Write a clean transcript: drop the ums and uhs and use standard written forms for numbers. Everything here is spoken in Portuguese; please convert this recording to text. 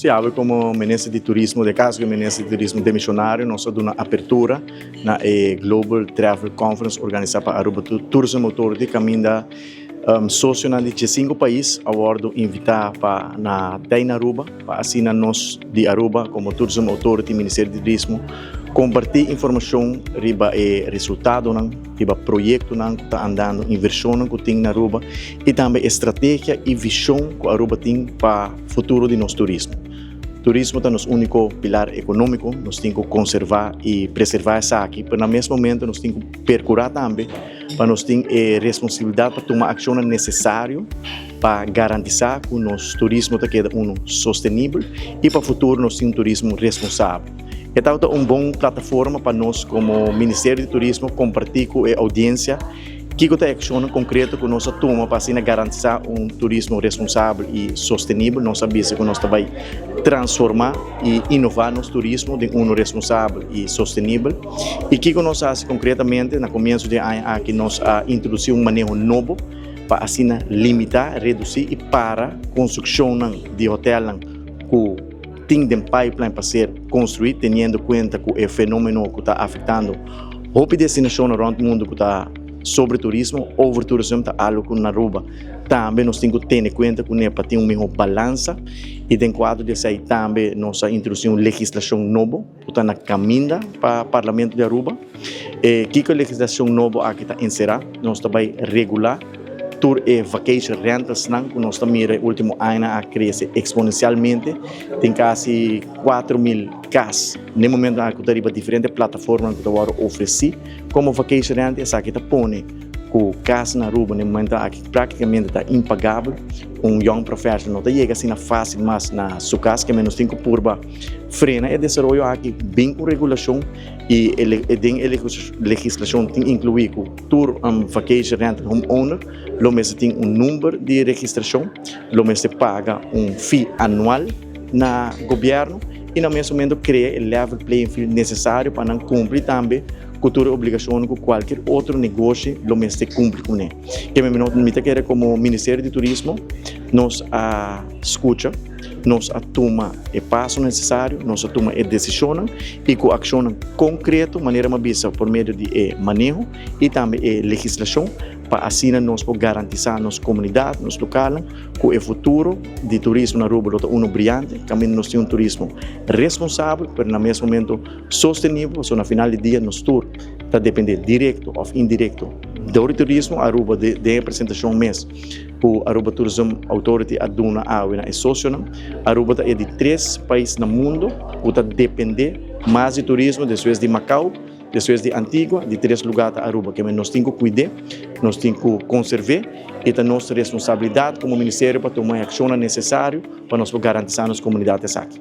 Se abre como Ministro de Turismo de caso que Ministro de Turismo de Missionário, nós temos uma abertura na Global Travel Conference organizada para Aruba Tourism Authority, caminha sócio de 5 países, abordo invitar para na Aruba, para assim nós de Aruba como Tourism Authority, Ministério de Turismo, compartilhar informação sobre resultado, sobre projeto que está andando, inversão que tem na Aruba e também estratégia e visão que a Aruba tem para o futuro de nosso turismo. O turismo é o nosso único pilar econômico, nós temos que conservar e preservar isso aqui, mas no mesmo momento nós temos que percurar também, para nós temos responsabilidade para tomar ação necessária para garantir que o nosso turismo quede sustentável e para o futuro nós temos um turismo responsável. Então, é uma boa plataforma para nós, como Ministério de Turismo, compartilhar com a audiência que é a ação concreta que nós tomamos para assim, garantir um turismo responsável e sustentável. Nós sabemos que nós vai transformar e inovar nosso turismo de responsável e sustentável. E que nós fazemos concretamente, no começo de ano, que nós introduzimos manejo novo para assim, limitar, reduzir e para a construção de hotel que tem de pipeline para ser construído, tendo em conta que o fenômeno que está afetando a destinação around o mundo que está sobre turismo, over turismo está algo que na Aruba também nós temos que ter em conta que para ter uma melhor balança e dentro do quadro desse aí também nós introduzimos legislação nova que está na caminho para o Parlamento de Aruba que a legislação nova aqui está inserida, nós também regular tour e vacation rentals que nós também no último ano a crescer exponencialmente, tem quase 4.000 casos. No momento que está em diferentes plataformas que estão oferecidas, como vacation rentals, aqui está põe que o caso na Aruba, no momento que praticamente está impagável, young professional não chega assim fácil, mas na sua casa que menos tem que pôr frena e desenvolver aqui bem com regulação e a legislação tem que incluir que o tour vacation rental homeowner, lo mesmo tem número de registração, lo mesmo paga fee anual na governo e no mesmo momento cria o level playing field necessário para cumprir também cultura obrigação com qualquer outro negócio, lo mesmo cumpre com ele. Que me quer como Ministério de Turismo, nós escuta, nós toma o passo necessário, nós toma a decisão e com ação concreta, maneira mais por meio de manejo e também legislação, para assim nós podemos garantir a nossa comunidade, nosso local, que o futuro de turismo na Aruba é brilhante, também nós temos turismo responsável, mas no mesmo momento sustentável, so, no final do dia, nosso tour está dependendo direto ou indireto do turismo. A Aruba de apresentação mês, o Aruba Tourism Authority aduna a sócio. A Aruba é de 3 países no mundo que está depender mais de turismo, depois de Macau, depois de Antigua, de 3 lugares da Aruba, que nós temos que cuidar, nós temos que conservar, e é nossa responsabilidade como Ministério para tomar a ação necessária para nós garantir as comunidades aqui.